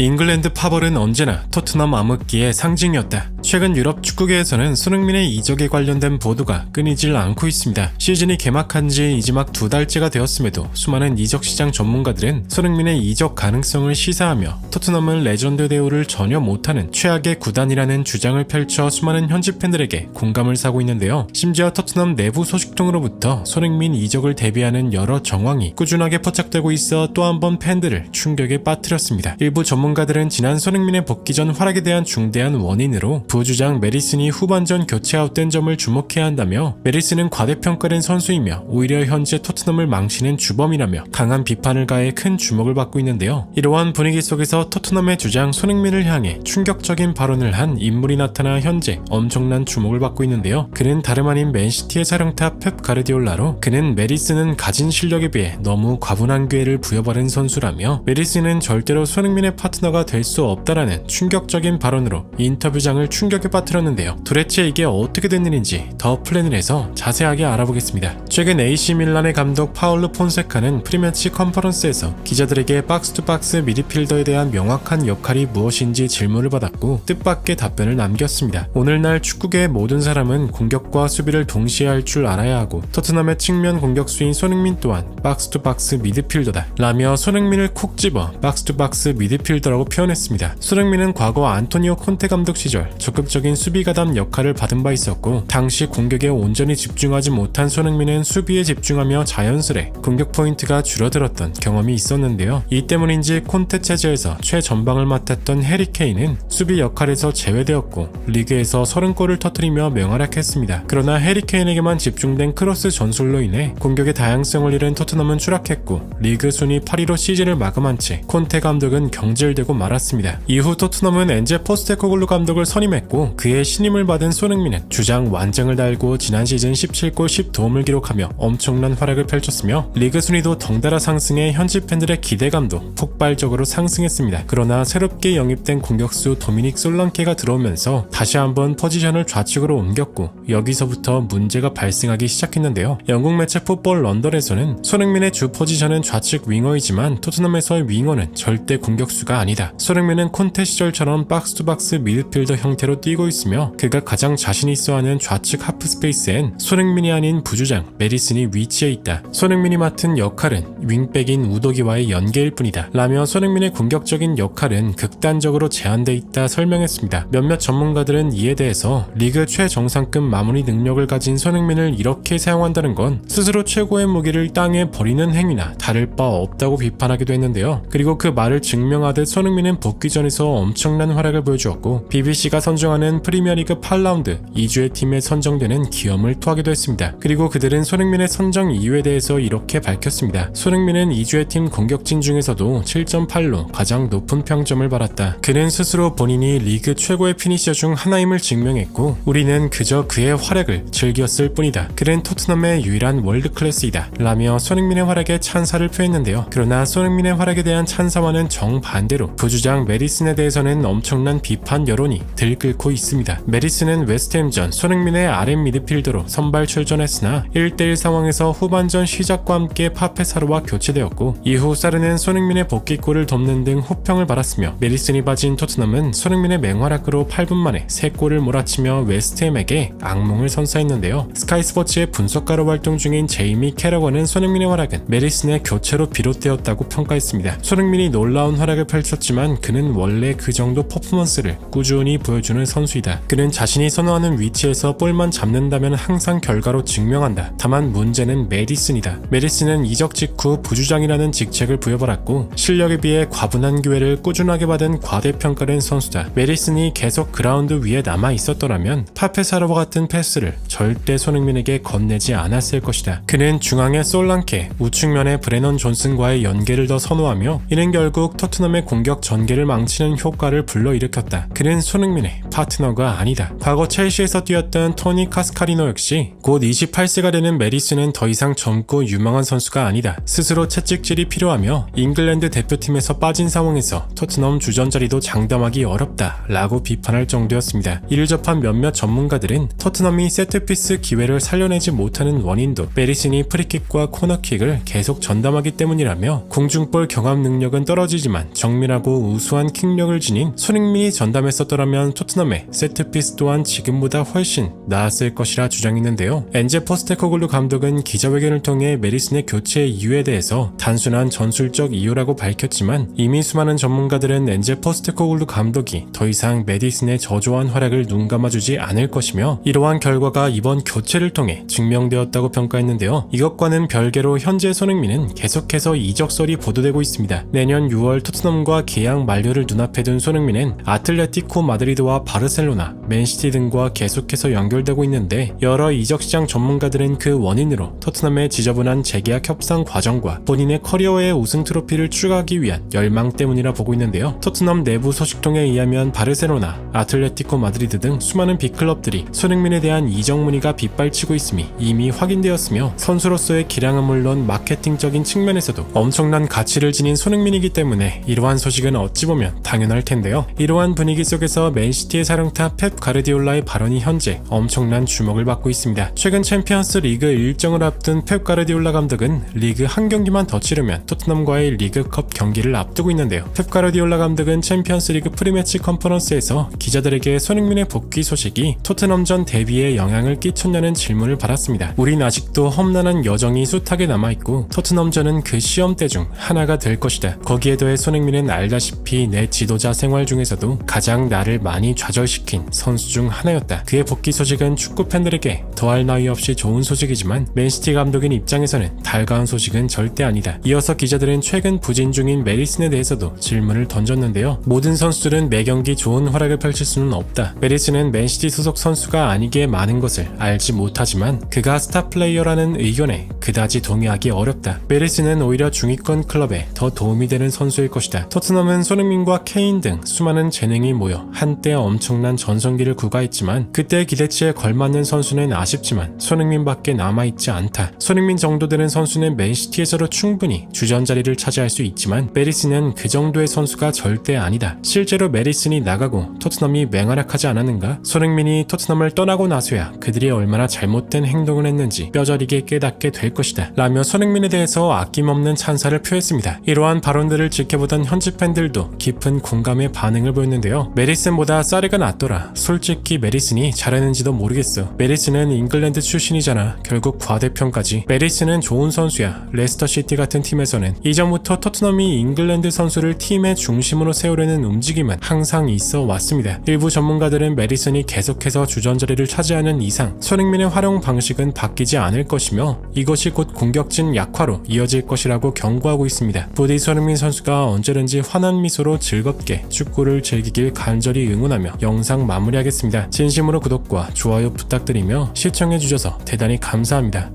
잉글랜드 파벌은 언제나 토트넘 암흑기의 상징이었다. 최근 유럽 축구계에서는 손흥민의 이적에 관련된 보도가 끊이질 않고 있습니다. 시즌이 개막한 지 이제 막 2달째가 되었음에도 수많은 이적 시장 전문가들은 손흥민의 이적 가능성을 시사하며 토트넘은 레전드 대우를 전혀 못하는 최악의 구단이라는 주장을 펼쳐 수많은 현지 팬들에게 공감을 사고 있는데요. 심지어 토트넘 내부 소식통으로부터 손흥민 이적을 대비하는 여러 정황이 꾸준하게 포착되고 있어 또 한 번 팬들을 충격에 빠뜨렸습니다. 일부 전문가들은 지난 손흥민의 복귀 전 활약에 대한 중대한 원인으로 부주장 메리슨이 후반전 교체 아웃된 점을 주목해야 한다며 메리슨은 과대평가된 선수이며 오히려 현재 토트넘을 망치는 주범이라며 강한 비판을 가해 큰 주목을 받고 있는데요. 이러한 분위기 속에서 토트넘의 주장 손흥민을 향해 충격적인 발언을 한 인물이 나타나 현재 엄청난 주목을 받고 있는데요. 그는 다름 아닌 맨시티의 사령탑 펩 가르디올라로 그는 메리슨은 가진 실력에 비해 너무 과분한 기회를 부여받은 선수라며 메리슨은 절대로 손흥민의 파트너가 될 수 없다라는 충격적인 발언으로 인터뷰장을 충격에 빠뜨렸는데요. 도대체 이게 어떻게 된 일인지 더 플랜을 해서 자세하게 알아보겠습니다. 최근 AC 밀란의 감독 파울루 폰세카는 프리매치 컨퍼런스에서 기자들에게 박스투박스 미드필더에 대한 명확한 역할이 무엇인지 질문을 받았고 뜻밖의 답변을 남겼습니다. 오늘날 축구계의 모든 사람은 공격과 수비를 동시에 할 줄 알아야 하고 토트넘의 측면 공격수인 손흥민 또한 박스투박스 미드필더다 라며 손흥민을 콕 집어 박스투박스 미드필더라고 표현했습니다. 손흥민은 과거 안토니오 콘테 감독 시절 적극적인 수비 가담 역할을 받은 바 있었고 당시 공격에 온전히 집중하지 못한 손흥민은 수비에 집중하며 자연스레 공격 포인트가 줄어들었던 경험이 있었는데요. 이 때문인지 콘테 체제에서 최전방을 맡았던 해리 케인은 수비 역할에서 제외되었고 리그에서 30골을 터뜨리며 명활약했습니다. 그러나 해리 케인에게만 집중된 크로스 전술로 인해 공격의 다양성을 잃은 토트넘은 추락했고 리그 순위 8위로 시즌을 마감한 채 콘테 감독은 경질되고 말았습니다. 이후 토트넘은 엔제 포스테코글루 감독을 선임했고 그의 신임을 받은 손흥민은 주장 완장을 달고 지난 시즌 17골 10도움을 기록하며 엄청난 활약을 펼쳤으며 리그 순위도 덩달아 상승해 현지 팬들의 기대감도 폭발적으로 상승했습니다. 그러나 새롭게 영입된 공격수 도미닉 솔랑케가 들어오면서 다시 한번 포지션을 좌측으로 옮겼고 여기서부터 문제가 발생하기 시작했는데요. 영국 매체 풋볼 런던에서는 손흥민의 주 포지션은 좌측 윙어이지만 토트넘에서의 윙어는 절대 공격수가 아니다. 손흥민은 콘테 시절처럼 박스투박스 미드필더 형태로 뛰고 있으며 그가 가장 자신 있어하는 좌측 하프 스페이스엔 손흥민이 아닌 부주장 메리슨이 위치해 있다. 손흥민이 맡은 역할은 윙백인 우도기와의 연계일 뿐이다 라며 손흥민의 공격적인 역할은 극단적으로 제한돼 있다 설명했습니다. 몇몇 전문가들은 이에 대해서 리그 최정상급 마무리 능력을 가진 손흥민을 이렇게 사용한다는 건 스스로 최고의 무기를 땅에 버리는 행위나 다를 바 없다고 비판하기도 했는데요. 그리고 그 말을 증명하듯 손흥민은 복귀전에서 엄청난 활약을 보여주었고 BBC가 선정하는 프리미어리그 8라운드 2주의 팀에 선정되는 기염을 토하기도 했습니다. 그리고 그들은 손흥민의 선정 이유에 대해서 이렇게 밝혔습니다. 손흥민은 2주의 팀 공격진 중에서도 7.8로 가장 높은 평점을 받았다. 그는 스스로 본인이 리그 최고의 피니셔 중 하나임을 증명했고 우리는 그저 그의 활약을 즐겼을 뿐이다. 그는 토트넘의 유일한 월드클래스이다 라며 손흥민의 활약에 찬사를 표했는데요. 그러나 손흥민의 활약에 대한 찬사와는 정반대로 부주장 메리슨에 대해서는 엄청난 비판 여론이 들끓고 있습니다. 메리슨은 웨스트햄전 손흥민의 RM 미드필더로 선발 출전했으나 1대1 상황에서 후반전 시작과 함께 파페사르와 교체되었고 이후 사르는 손흥민의 복귀골을 돕는 등 호평을 받았으며 메리슨이 빠진 토트넘은 손흥민의 맹활약으로 8분 만에 3골을 몰아치며 웨스트햄에게 악몽을 선사했는데요. 스카이 스포츠의 분석가로 활동 중인 제이미 캐러건은 손흥민의 활약은 메리슨의 교체로 비롯되었다고 평가했습니다. 손흥민이 놀라운 활약을 펼쳤지만 그는 원래 그 정도 퍼포먼스를 꾸준히 보여주는 선수이다. 그는 자신이 선호하는 위치에서 볼만 잡는다면 항상 결과로 증명한다. 다만 문제는 메리슨이다. 메리슨은 이적 직후 부주장이라는 직책을 부여받았고 실력에 비해 과분한 기회를 꾸준하게 받은 과대평가된 선수다. 메리슨이 계속 그라운드 위에 남아 있었더라면 파페사르와 같은 패스를 절대 손흥민에게 건네지 않았을 것이다. 그는 중앙의 솔랑케, 우측면의 브레넌 존슨과의 연계를 더 선호하며 이는 결국 토트넘의 공격 전개를 망치는 효과를 불러일으켰다. 그는 손흥민의 파트너가 아니다. 과거 첼시에서 뛰었던 토니 카스카리노 역시 곧 28세가 되는 메리스는 더 이상 젊고 유망한 선수가 아니다. 스스로 채찍질이 필요하며 잉글랜드 대표팀에서 빠진 상황에서 토트넘 주전 자리도 장담하기 어렵다 라고 비판할 정도였습니다. 이를 접한 몇몇 전문가들은 토트넘이 세트피스 기회를 살려내지 못하는 원인도 메리슨이 프리킥과 코너킥을 계속 전담하기 때문이라며 공중볼 경합 능력은 떨어지지만 정밀하고 우수한 킥력을 지닌 손흥민이 전담했었더라면 토트넘의 세트피스 또한 지금보다 훨씬 나았을 것이라 주장했는데요. 엔제 포스테코글루 감독은 기자회견을 통해 메리슨의 교체 이유에 대해서 단순한 전술적 이유라고 밝혔지만 이미 수많은 전문가들은 엔제 포스테코글루 감독이 더 이상 메디슨의 저조한 활약을 눈감아주지 않을 것이며 이러한 결과가 이번 교체를 통해 증명되었다고 평가했는데요. 이것과는 별개로 현재 손흥민은 계속해서 이적설이 보도되고 있습니다. 내년 6월 토트넘과 계약 만료를 눈앞에 둔 손흥민은 아틀레티코 마드리드와 바르셀로나, 맨시티 등과 계속해서 연결되고 있는데 여러 이적시장 전문가들은 그 원인으로 토트넘의 지저분한 재계약 협상 과정과 본인의 커리어의 우승 트로피를 추가하기 위한 열망 때문이라 보고 있는데요. 토트넘 내부 소식통에 의하면 바르셀로나, 아틀레티코 마드리드 등 수많은 빅클럽들이 손흥민에 대한 이적 문의가 빗발치고 있음이 이미 확인되었으며 선수로서의 기량은 물론 마케팅적인 측면에서도 엄청난 가치를 지닌 손흥민이기 때문에 이러한 소식은 어찌 보면 당연할 텐데요. 이러한 분위기 속에서 맨시티의 사령탑 펩 가르디올라의 발언이 현재 엄청난 주목을 받고 있습니다. 최근 챔피언스 리그 일정을 앞둔 펩 가르디올라 감독은 리그 한 경기만 더 치르면 토트넘과의 리그컵 경기를 앞두고 있는데요. 펩 가르디올라 감독은 챔피언스 리그 프리매치 컨퍼런스에서 기자들에게 손흥민의 복귀 소식이 토트넘전 데뷔에 영향을 끼쳤냐는 질문을 받았습니다. 우린 아직도 험난한 여정이 숱하게 남아있고 토트넘전은 그 시험대 중 하나가 될 것이다. 거기에 더해 손흥민은 알다시피 내 지도자 생활 중에서도 가장 나를 많이 좌절시킨 선수 중 하나였다. 그의 복귀 소식은 축구 팬들에게 더할 나위 없이 좋은 소식이지만 맨시티 감독인 입장에서는 달가운 소식은 절대 아니다. 이어서 기자들은 최근 부진 중인 메리슨에 대해서도 질문을 던졌는데요. 모든 선수들은 매 경기 좋은 활약을 펼칠 수는 없다. 메리슨은 맨시티 소속 선수가 아니기에 많은 것을 알지 못하지만 그가 스타 플레이어라는 의견에 그다지 동의하기 어렵다. 메리슨은 오히려 중위권 클럽에 더 도움이 되는 선수일 것이다. 토트넘은 손흥민과 케인 등 수많은 재능이 모여 한때 엄청난 전성기를 구가했지만 그때 기대치에 걸맞는 선수는 아쉽지만 손흥민밖에 남아있지 않다. 손흥민 정도 되는 선수는 맨시티에서도 충분히 주전 자리를 차지할 수 있지만 메리슨은 그 정도의 선수가 절대 아니다. 실제로 메리슨이 나가고 토트넘이 맹활약하지 않았는가? 손흥민이 토트넘을 떠나고 나서야 그들이 얼마나 잘못된 행동을 했는지 뼈저리게 깨닫게 될 것이다 라며 손흥민에 대해서 아낌없는 찬사를 표했습니다. 이러한 발언들을 지켜보던 현지 팬들도 깊은 공감의 반응을 보였는데요. 메리슨보다 사리가 낫더라. 솔직히 메리슨이 잘했는지도 모르겠어. 메리슨은 잉글랜드 출신이잖아. 결국 과대평가지. 메리슨은 좋은 선수야. 레스터시티 같은 팀에서는 이전부터 토트넘이 잉글랜드 선수를 팀의 중심으로 세우려는 움직임은 항상 있어 왔습니다. 일부 전문가들은 메리슨이 계속해서 주전 자리를 차지하는 이상 손흥민의 활용 방식은 바뀌지 않을 것이며 이것이 곧 공격진 약화로 이어질 것이라고 경고하고 있습니다. 부디 손흥민 선수가 언제든지 환한 미소로 즐겁게 축구를 즐기길 간절히 응원하며 영상 마무리하겠습니다. 진심으로 구독과 좋아요 부탁드리며 시청해주셔서 대단히 감사합니다.